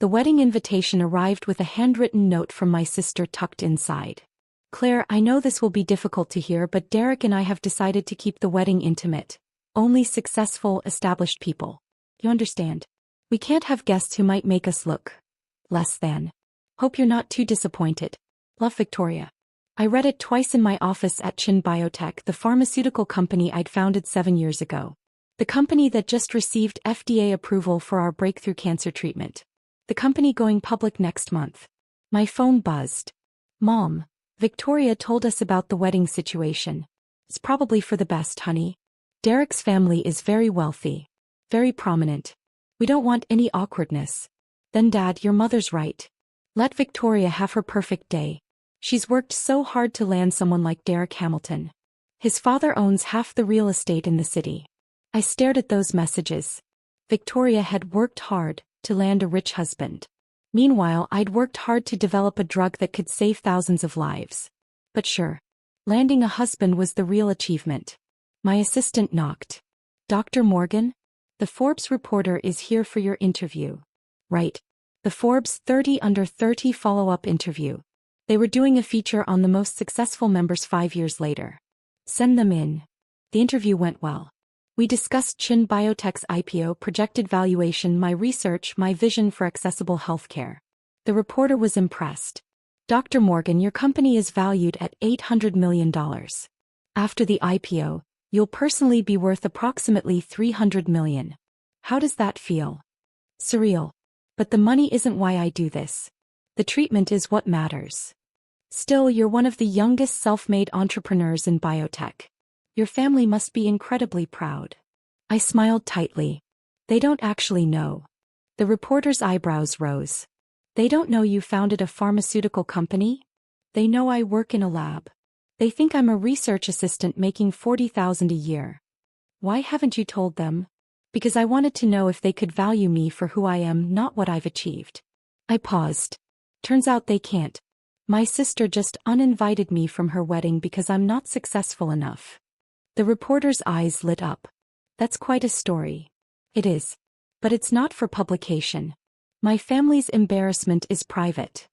The wedding invitation arrived with a handwritten note from my sister tucked inside. Claire, I know this will be difficult to hear, but Derek and I have decided to keep the wedding intimate. Only successful, established people. You understand? We can't have guests who might make us look less than. Hope you're not too disappointed. Love, Victoria. I read it twice in my office at Chen Biotech, the pharmaceutical company I'd founded 7 years ago. The company that just received FDA approval for our breakthrough cancer treatment. The company going public next month. My phone buzzed. Mom, Victoria told us about the wedding situation. It's probably for the best, honey. Derek's family is very wealthy. Very prominent. We don't want any awkwardness. Then Dad, your mother's right. Let Victoria have her perfect day. She's worked so hard to land someone like Derek Hamilton. His father owns half the real estate in the city. I stared at those messages. Victoria had worked hard to land a rich husband. Meanwhile, I'd worked hard to develop a drug that could save thousands of lives. But sure, landing a husband was the real achievement. My assistant knocked. Dr. Morgan? The Forbes reporter is here for your interview. Right. The Forbes 30 Under 30 follow-up interview. They were doing a feature on the most successful members 5 years later. Send them in. The interview went well. We discussed Chen Biotech's IPO, projected valuation, my research, my vision for accessible healthcare. The reporter was impressed. Dr. Morgan, your company is valued at $800 million. After the IPO, you'll personally be worth approximately $300 million. How does that feel? Surreal. But the money isn't why I do this. The treatment is what matters. Still, you're one of the youngest self-made entrepreneurs in biotech. Your family must be incredibly proud. I smiled tightly. They don't actually know. The reporter's eyebrows rose. They don't know you founded a pharmaceutical company? They know I work in a lab. They think I'm a research assistant making $40,000 a year. Why haven't you told them? Because I wanted to know if they could value me for who I am, not what I've achieved. I paused. Turns out they can't. My sister just uninvited me from her wedding because I'm not successful enough. The reporter's eyes lit up. That's quite a story. It is. But it's not for publication. My family's embarrassment is private.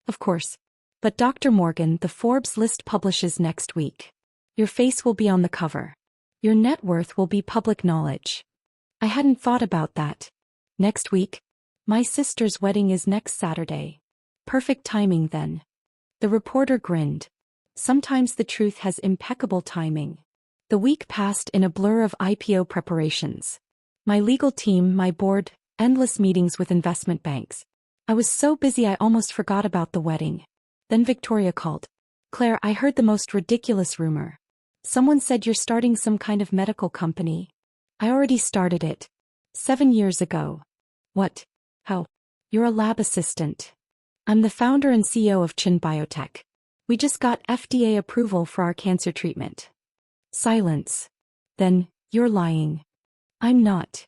Of course. But Dr. Morgan, the Forbes list publishes next week. Your face will be on the cover. Your net worth will be public knowledge. I hadn't thought about that. Next week? My sister's wedding is next Saturday. Perfect timing then. The reporter grinned. Sometimes the truth has impeccable timing. The week passed in a blur of IPO preparations. My legal team, my board, endless meetings with investment banks. I was so busy I almost forgot about the wedding. Then Victoria called. Claire, I heard the most ridiculous rumor. Someone said you're starting some kind of medical company. I already started it. 7 years ago. What? How? You're a lab assistant. I'm the founder and CEO of Chen Biotech. We just got FDA approval for our cancer treatment. Silence. Then, you're lying. I'm not.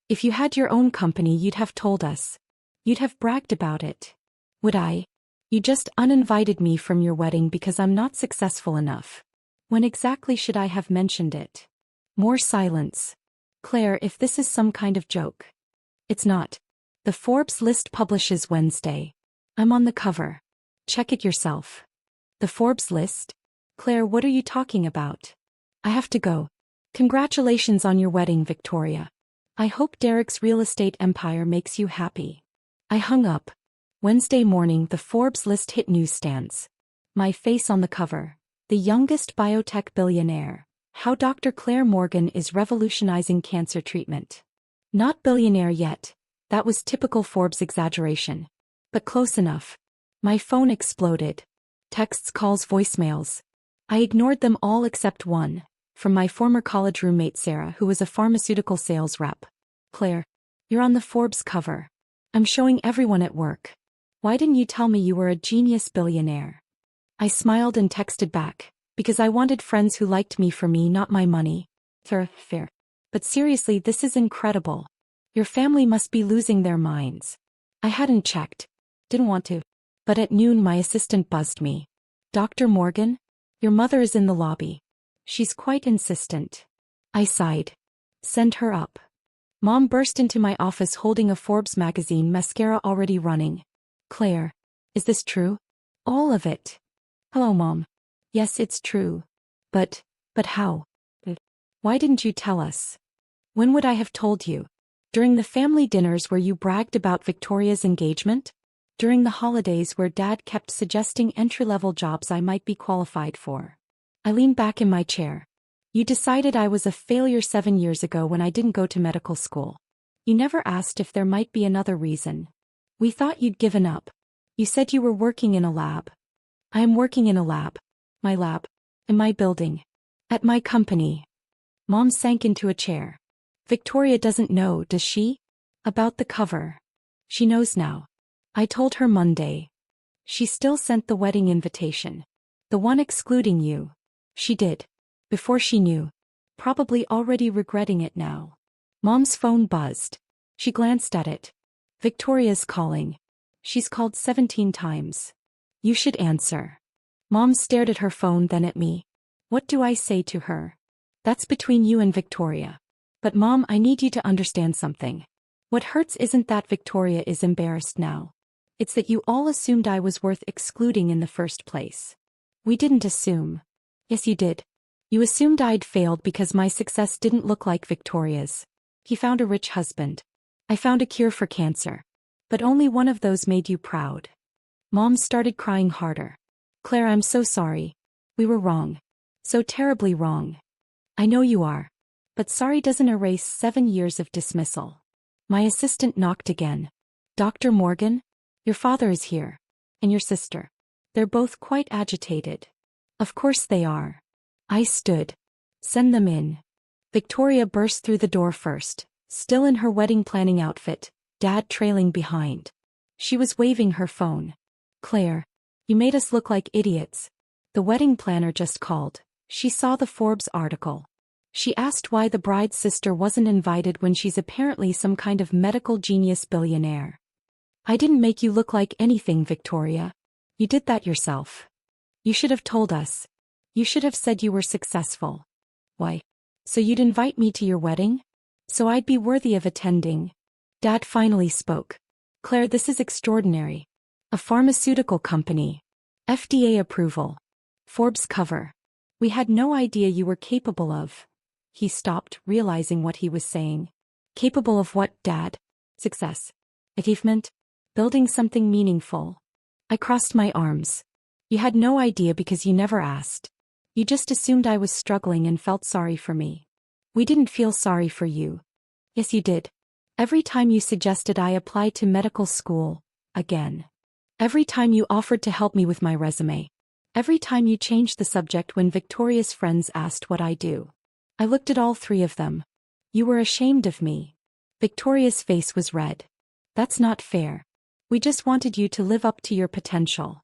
If you had your own company, you'd have told us. You'd have bragged about it. Would I? You just uninvited me from your wedding because I'm not successful enough. When exactly should I have mentioned it? More silence. Claire, if this is some kind of joke. It's not. The Forbes list publishes Wednesday. I'm on the cover. Check it yourself. The Forbes list? Claire, what are you talking about? I have to go. Congratulations on your wedding, Victoria. I hope Derek's real estate empire makes you happy. I hung up. Wednesday morning, the Forbes list hit newsstands. My face on the cover. The youngest biotech billionaire. How Dr. Claire Morgan is revolutionizing cancer treatment. Not billionaire yet. That was typical Forbes exaggeration. But close enough. My phone exploded. Texts, calls, voicemails. I ignored them all except one. From my former college roommate Sarah, who was a pharmaceutical sales rep. Claire, you're on the Forbes cover. I'm showing everyone at work. Why didn't you tell me you were a genius billionaire? I smiled and texted back. Because I wanted friends who liked me for me, not my money. Fair. But seriously, this is incredible. Your family must be losing their minds. I hadn't checked. Didn't want to. But at noon my assistant buzzed me. Dr. Morgan? Your mother is in the lobby. She's quite insistent. I sighed. Send her up. Mom burst into my office holding a Forbes magazine, mascara already running. Claire, is this true? All of it. Hello, Mom. Yes, it's true. But how? Why didn't you tell us? When would I have told you? During the family dinners where you bragged about Victoria's engagement? During the holidays where Dad kept suggesting entry-level jobs I might be qualified for? I leaned back in my chair. You decided I was a failure 7 years ago when I didn't go to medical school. You never asked if there might be another reason. We thought you'd given up. You said you were working in a lab. I am working in a lab. My lab. In my building. At my company. Mom sank into a chair. Victoria doesn't know, does she? About the cover. She knows now. I told her Monday. She still sent the wedding invitation. The one excluding you. She did. Before she knew. Probably already regretting it now. Mom's phone buzzed. She glanced at it. Victoria's calling. She's called 17 times. You should answer. Mom stared at her phone, then at me. What do I say to her? That's between you and Victoria. But Mom, I need you to understand something. What hurts isn't that Victoria is embarrassed now. It's that you all assumed I was worth excluding in the first place. We didn't assume. Yes, you did. You assumed I'd failed because my success didn't look like Victoria's. He found a rich husband. I found a cure for cancer. But only one of those made you proud. Mom started crying harder. Claire, I'm so sorry. We were wrong. So terribly wrong. I know you are. But sorry doesn't erase 7 years of dismissal. My assistant knocked again. Dr. Morgan? Your father is here. And your sister. They're both quite agitated. Of course they are. I stood. Send them in. Victoria burst through the door first, still in her wedding planning outfit, Dad trailing behind. She was waving her phone. Claire, you made us look like idiots. The wedding planner just called. She saw the Forbes article. She asked why the bride's sister wasn't invited when she's apparently some kind of medical genius billionaire. I didn't make you look like anything, Victoria. You did that yourself. You should have told us. You should have said you were successful. Why? So you'd invite me to your wedding? So I'd be worthy of attending. Dad finally spoke. Claire, this is extraordinary. A pharmaceutical company. FDA approval. Forbes cover. We had no idea you were capable of. He stopped, realizing what he was saying. Capable of what, Dad? Success. Achievement. Building something meaningful. I crossed my arms. You had no idea because you never asked. You just assumed I was struggling and felt sorry for me. We didn't feel sorry for you. Yes, you did. Every time you suggested I apply to medical school, again. Every time you offered to help me with my resume. Every time you changed the subject when Victoria's friends asked what I do. I looked at all three of them. You were ashamed of me. Victoria's face was red. That's not fair. We just wanted you to live up to your potential.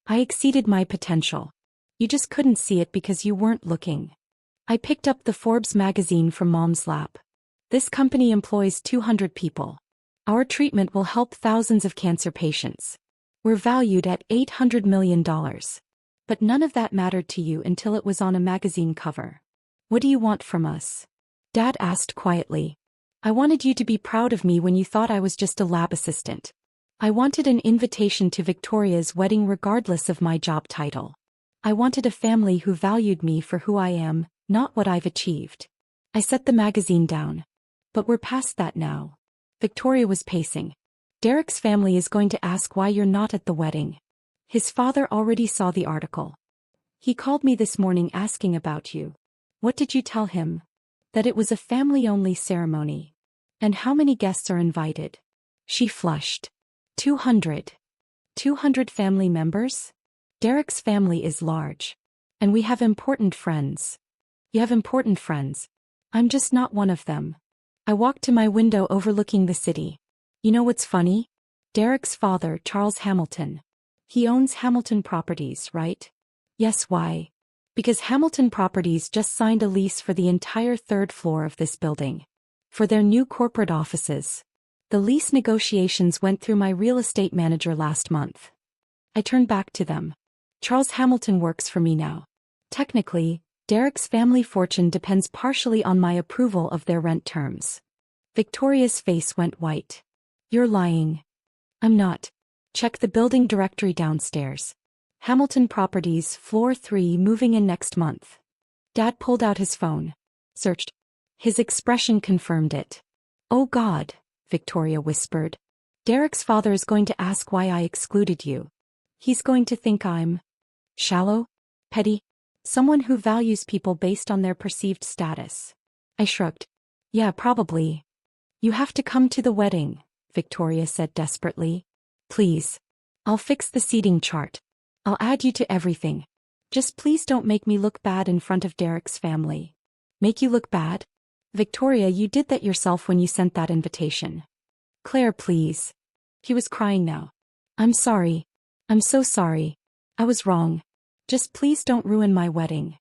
I exceeded my potential. You just couldn't see it because you weren't looking. I picked up the Forbes magazine from Mom's lap. This company employs 200 people. Our treatment will help thousands of cancer patients. We're valued at $800 million. But none of that mattered to you until it was on a magazine cover. What do you want from us? Dad asked quietly. I wanted you to be proud of me when you thought I was just a lab assistant. I wanted an invitation to Victoria's wedding regardless of my job title. I wanted a family who valued me for who I am, not what I've achieved. I set the magazine down. But we're past that now. Victoria was pacing. Derek's family is going to ask why you're not at the wedding. His father already saw the article. He called me this morning asking about you. What did you tell him? That it was a family-only ceremony. And how many guests are invited? She flushed. 200. 200 family members? Derek's family is large. And we have important friends. You have important friends. I'm just not one of them. I walked to my window overlooking the city. You know what's funny? Derek's father, Charles Hamilton. He owns Hamilton Properties, right? Yes, why? Because Hamilton Properties just signed a lease for the entire third floor of this building. For their new corporate offices. The lease negotiations went through my real estate manager last month. I turned back to them. Charles Hamilton works for me now. Technically, Derek's family fortune depends partially on my approval of their rent terms. Victoria's face went white. You're lying. I'm not. Check the building directory downstairs. Hamilton Properties, floor 3, moving in next month. Dad pulled out his phone. Searched. His expression confirmed it. Oh God, Victoria whispered. Derek's father is going to ask why I excluded you. He's going to think I'm shallow, petty, someone who values people based on their perceived status. I shrugged. Yeah, probably. You have to come to the wedding, Victoria said desperately. Please. I'll fix the seating chart. I'll add you to everything. Just please don't make me look bad in front of Derek's family. Make you look bad? Victoria, you did that yourself when you sent that invitation. Claire, please. He was crying now. I'm sorry. I'm so sorry. I was wrong. Just please don't ruin my wedding.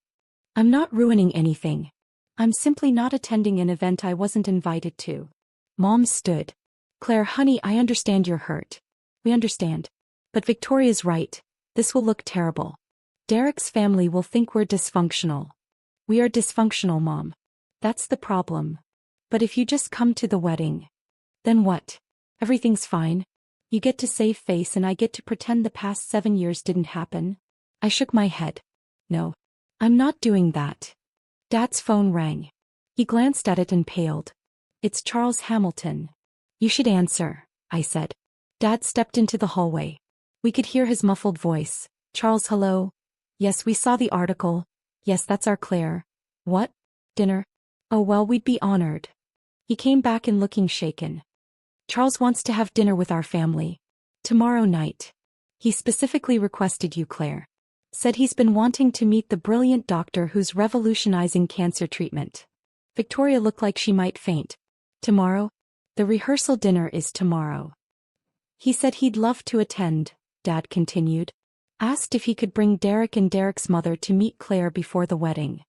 I'm not ruining anything. I'm simply not attending an event I wasn't invited to. Mom stood. Claire, honey, I understand you're hurt. We understand. But Victoria's right. This will look terrible. Derek's family will think we're dysfunctional. We are dysfunctional, Mom. That's the problem. But if you just come to the wedding, then what? Everything's fine. You get to save face and I get to pretend the past 7 years didn't happen. I shook my head. No. I'm not doing that. Dad's phone rang. He glanced at it and paled. It's Charles Hamilton. You should answer, I said. Dad stepped into the hallway. We could hear his muffled voice. Charles, hello? Yes, we saw the article. Yes, that's our Claire. What? Dinner? Oh well, we'd be honored. He came back in looking shaken. Charles wants to have dinner with our family. Tomorrow night. He specifically requested you, Claire. Said he's been wanting to meet the brilliant doctor who's revolutionizing cancer treatment. Victoria looked like she might faint. Tomorrow? The rehearsal dinner is tomorrow. He said he'd love to attend, Dad continued. Asked if he could bring Derek and Derek's mother to meet Claire before the wedding.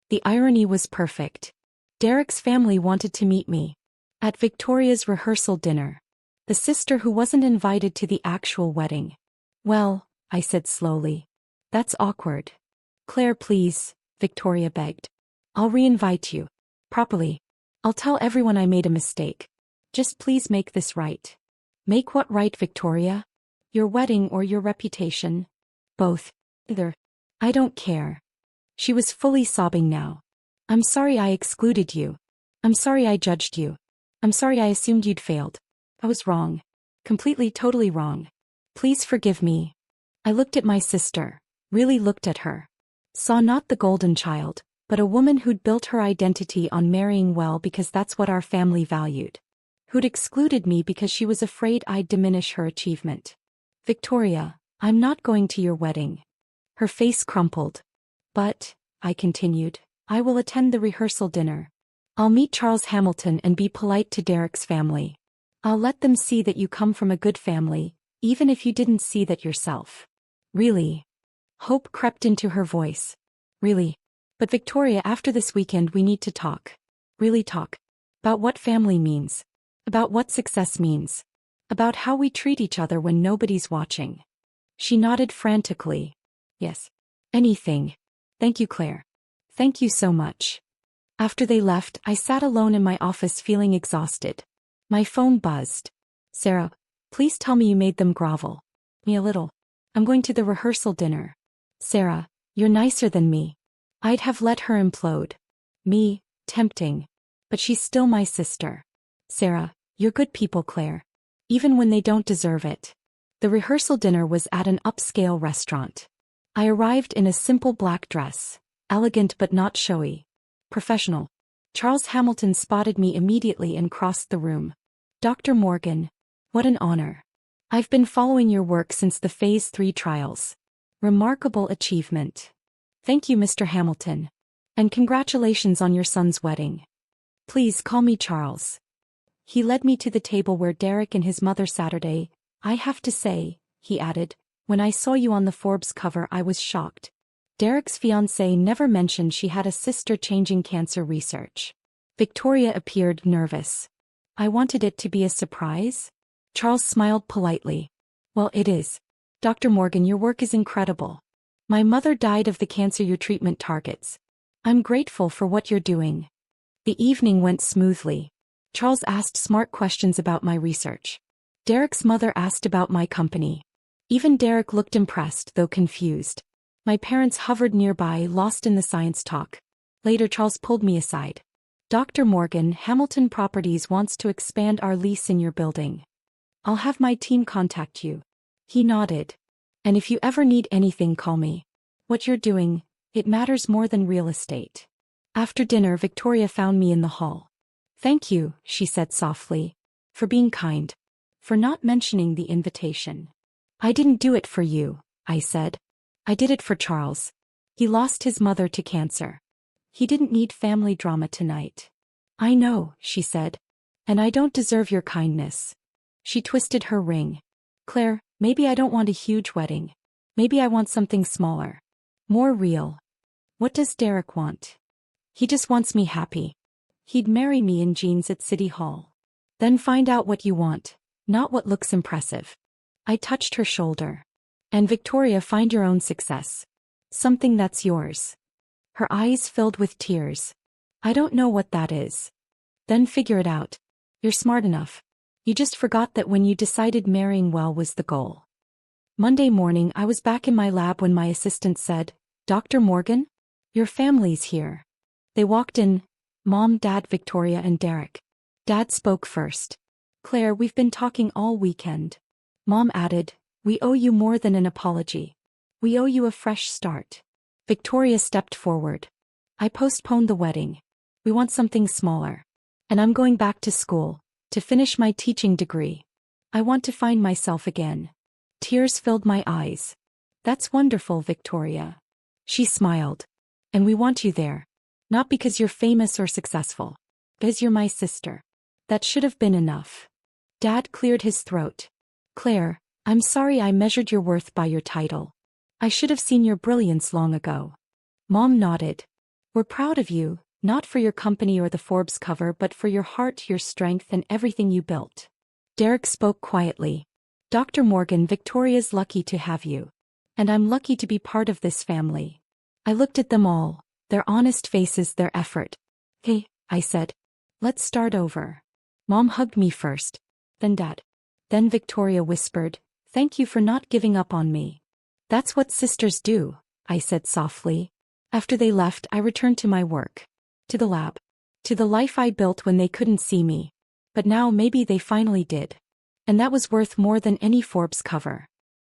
The irony was perfect. Derek's family wanted to meet me. At Victoria's rehearsal dinner. The sister who wasn't invited to the actual wedding. Well, I said slowly. That's awkward. Claire, please, Victoria begged. I'll re-invite you. Properly. I'll tell everyone I made a mistake. Just please make this right. Make what right, Victoria? Your wedding or your reputation? Both. Either. I don't care. She was fully sobbing now. I'm sorry I excluded you. I'm sorry I judged you. I'm sorry I assumed you'd failed. I was wrong. Completely, totally wrong. Please forgive me. I looked at my sister. Really looked at her. Saw not the golden child, but a woman who'd built her identity on marrying well because that's what our family valued. Who'd excluded me because she was afraid I'd diminish her achievement. Victoria, I'm not going to your wedding. Her face crumpled. But, I continued, I will attend the rehearsal dinner. I'll meet Charles Hamilton and be polite to Derek's family. I'll let them see that you come from a good family, even if you didn't see that yourself. Really? Hope crept into her voice. Really? But Victoria, after this weekend we need to talk. Really talk. About what family means. About what success means. About how we treat each other when nobody's watching. She nodded frantically. Yes. Anything. Thank you, Claire. Thank you so much. After they left, I sat alone in my office feeling exhausted. My phone buzzed. Sarah, please tell me you made them grovel. Me a little. I'm going to the rehearsal dinner. Sarah, you're nicer than me. I'd have let her implode. Me, tempting. But she's still my sister. Sarah, you're good people, Claire. Even when they don't deserve it. The rehearsal dinner was at an upscale restaurant. I arrived in a simple black dress. Elegant but not showy. Professional. Charles Hamilton spotted me immediately and crossed the room. Dr. Morgan. What an honor. I've been following your work since the Phase 3 trials. Remarkable achievement. Thank you, Mr. Hamilton. And congratulations on your son's wedding. Please call me Charles. He led me to the table where Derek and his mother Saturday. I have to say, he added, when I saw you on the Forbes cover I was shocked. Derek's fiancée never mentioned she had a sister changing cancer research. Victoria appeared nervous. I wanted it to be a surprise. Charles smiled politely. Well, it is. Dr. Morgan, your work is incredible. My mother died of the cancer your treatment targets. I'm grateful for what you're doing. The evening went smoothly. Charles asked smart questions about my research. Derek's mother asked about my company. Even Derek looked impressed, though confused. My parents hovered nearby, lost in the science talk. Later, Charles pulled me aside. Dr. Morgan, Hamilton Properties wants to expand our lease in your building. I'll have my team contact you. He nodded. And if you ever need anything, call me. What you're doing, it matters more than real estate. After dinner, Victoria found me in the hall. Thank you, she said softly. For being kind. For not mentioning the invitation. I didn't do it for you, I said. I did it for Charles. He lost his mother to cancer. He didn't need family drama tonight. I know, she said. And I don't deserve your kindness. She twisted her ring. Claire, maybe I don't want a huge wedding. Maybe I want something smaller. More real. What does Derek want? He just wants me happy. He'd marry me in jeans at City Hall. Then find out what you want, not what looks impressive. I touched her shoulder. And Victoria, find your own success. Something that's yours. Her eyes filled with tears. I don't know what that is. Then figure it out. You're smart enough. You just forgot that when you decided marrying well was the goal. Monday morning, I was back in my lab when my assistant said, Dr. Morgan? Your family's here. They walked in, Mom, Dad, Victoria, and Derek. Dad spoke first. Claire, we've been talking all weekend. Mom added, we owe you more than an apology. We owe you a fresh start. Victoria stepped forward. I postponed the wedding. We want something smaller. And I'm going back to school, to finish my teaching degree. I want to find myself again. Tears filled my eyes. That's wonderful, Victoria. She smiled. And we want you there. Not because you're famous or successful. Because you're my sister. That should have been enough. Dad cleared his throat. Claire, I'm sorry I measured your worth by your title. I should have seen your brilliance long ago. Mom nodded. We're proud of you, not for your company or the Forbes cover, but for your heart, your strength, and everything you built. Derek spoke quietly. Dr. Morgan, Victoria's lucky to have you. And I'm lucky to be part of this family. I looked at them all, their honest faces, their effort. Hey, I said. Let's start over. Mom hugged me first. Then Dad. Then Victoria whispered, thank you for not giving up on me. That's what sisters do, I said softly. After they left, I returned to my work. To the lab. To the life I built when they couldn't see me. But now maybe they finally did. And that was worth more than any Forbes cover.